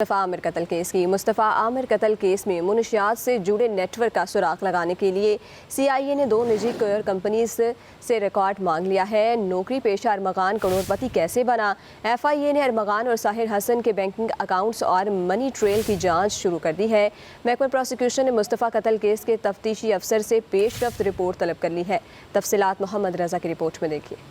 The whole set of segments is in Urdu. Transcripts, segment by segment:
مصطفیٰ عامر قتل کیس میں منشیات سے جڑے نیٹ ورک کا سراغ لگانے کے لیے سی آئی اے نے 2 نجی کوریئر کمپنیز سے ریکارڈ مانگ لیا ہے۔ نوکری پیشہ ارمغان کروڑ پتی کیسے بنا؟ ایف آئی اے نے ارمغان اور ساحر حسن کے بینکنگ اکاؤنٹس اور منی ٹریل کی جانچ شروع کر دی ہے۔ محکمہ پروسیکیوشن نے مصطفیٰ قتل کیس کے تفتیشی افسر سے پیش رفت رپورٹ طلب کر لی ہے۔ تفصیلات محمد رضا کی رپورٹ میں دیکھیے۔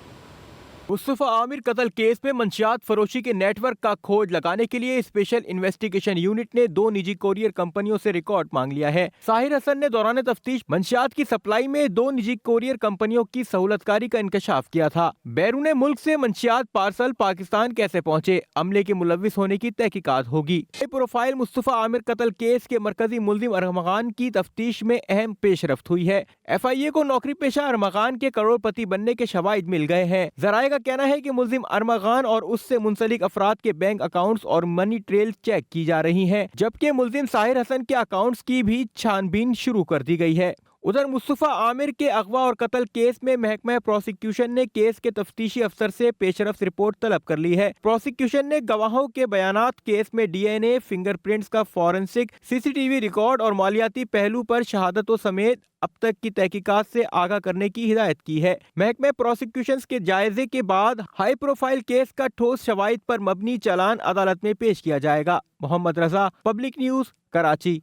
مصطفیٰ عامر قتل کیس میں منشیات فروشی کے نیٹ ورک کا کھوج لگانے کے لیے اسپیشل انویسٹیگیشن یونٹ نے 2 نجی کوریئر کمپنیوں سے ریکارڈ مانگ لیا ہے۔ ساحر حسن نے دوران تفتیش منشیات کی سپلائی میں 2 نجی کوریئر کمپنیوں کی سہولت کاری کا انکشاف کیا تھا۔ بیرون ملک سے منشیات پارسل پاکستان کیسے پہنچے، عملے کے ملوث ہونے کی تحقیقات ہوگی۔ ہائی پروفائل مصطفیٰ عامر قتل کیس کے مرکزی ملزم ارمغان کی تفتیش میں اہم پیش رفت ہوئی ہے۔ ایف آئی اے کو نوکری پیشہ ارمغان کے کروڑ پتی بننے کے شواہد مل گئے ہیں۔ ذرائع کا کہنا ہے کہ ملزم ارمغان اور اس سے منسلک افراد کے بینک اکاؤنٹس اور منی ٹریل چیک کی جا رہی ہیں، جبکہ ملزم ساحر حسن کے اکاؤنٹس کی بھی چھان بین شروع کر دی گئی ہے۔ ادھر مصطفیٰ عامر کے اغوا اور قتل کیس میں محکمہ پروسیکیوشن نے کیس کے تفتیشی افسر سے پیش رفت رپورٹ طلب کر لی ہے۔ پروسیکیوشن نے گواہوں کے بیانات، کیس میں ڈی این اے، فنگر پرنٹس کا فورنسک، سی سی ٹی وی ریکارڈ اور مالیاتی پہلو پر شہادتوں سمیت اب تک کی تحقیقات سے آگاہ کرنے کی ہدایت کی ہے۔ محکمہ پروسیکیوشن کے جائزے کے بعد ہائی پروفائل کیس کا ٹھوس شواہد پر مبنی چالان عدالت میں پیش کیا جائے گا۔ محمد رضا، پبلک نیوز، کراچی۔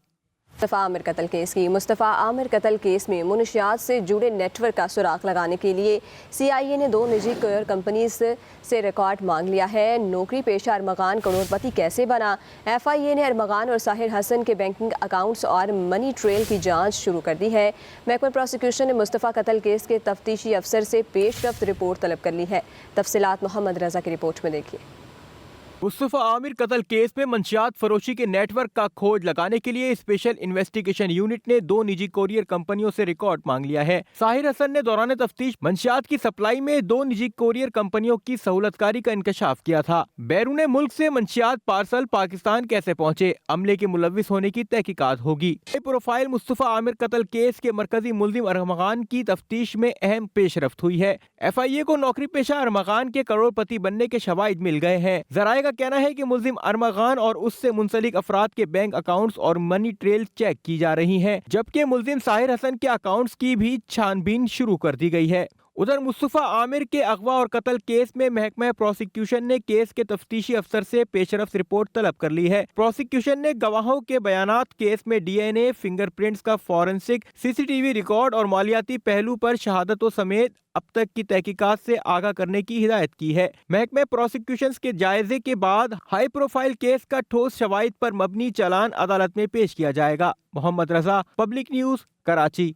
مصطفیٰ عامر قتل کیس میں منشیات سے جڑے نیٹ ورک کا سراغ لگانے کے لیے سی آئی اے نے 2 نجی کوریئر کمپنیز سے ریکارڈ مانگ لیا ہے۔ نوکری پیشہ ارمغان کروڑ پتی کیسے بنا؟ ایف آئی اے نے ارمغان اور ساحر حسن کے بینکنگ اکاؤنٹس اور منی ٹریل کی جانچ شروع کر دی ہے۔ محکمہ پروسیکیوشن نے مصطفیٰ قتل کیس کے تفتیشی افسر سے پیش رفت رپورٹ طلب کر لی ہے۔ تفصیلات محمد رضا کی رپورٹ میں دیکھیے۔ مصطفیٰ عامر قتل کیس میں منشیات فروشی کے نیٹ ورک کا کھوج لگانے کے لیے اسپیشل انویسٹیگیشن یونٹ نے 2 نجی کوریئر کمپنیوں سے ریکارڈ مانگ لیا ہے۔ ساحر حسن نے دوران تفتیش منشیات کی سپلائی میں 2 نجی کوریئر کمپنیوں کی سہولت کاری کا انکشاف کیا تھا۔ بیرون ملک سے منشیات پارسل پاکستان کیسے پہنچے، عملے کے ملوث ہونے کی تحقیقات ہوگی۔ ہائی پروفائل مصطفیٰ عامر قتل کیس کے مرکزی ملزم ارمغان کی تفتیش میں اہم پیش رفت ہوئی ہے۔ ایف آئی اے کو نوکری پیشہ ارمغان کے کروڑ پتی بننے کے شواہد مل گئے ہیں۔ ذرائع کا کہنا ہے کہ ملزم ارمغان اور اس سے منسلک افراد کے بینک اکاؤنٹس اور منی ٹریل چیک کی جا رہی ہیں، جبکہ ملزم ساحر حسن کے اکاؤنٹس کی بھی چھان بین شروع کر دی گئی ہے۔ ادھر مصطفیٰ عامر کے اغوا اور قتل کیس میں محکمہ پروسیکیوشن نے کیس کے تفتیشی افسر سے پیش رفت رپورٹ طلب کر لی ہے۔ پروسیکیوشن نے گواہوں کے بیانات، کیس میں ڈی این اے، فنگر پرنٹس کا فورنسک، سی سی ٹی وی ریکارڈ اور مالیاتی پہلو پر شہادتوں سمیت اب تک کی تحقیقات سے آگاہ کرنے کی ہدایت کی ہے۔ محکمہ پروسیکیوشن کے جائزے کے بعد ہائی پروفائل کیس کا ٹھوس شواہد پر مبنی چالان عدالت میں پیش کیا جائے گا۔ محمد رضا، پبلک نیوز، کراچی۔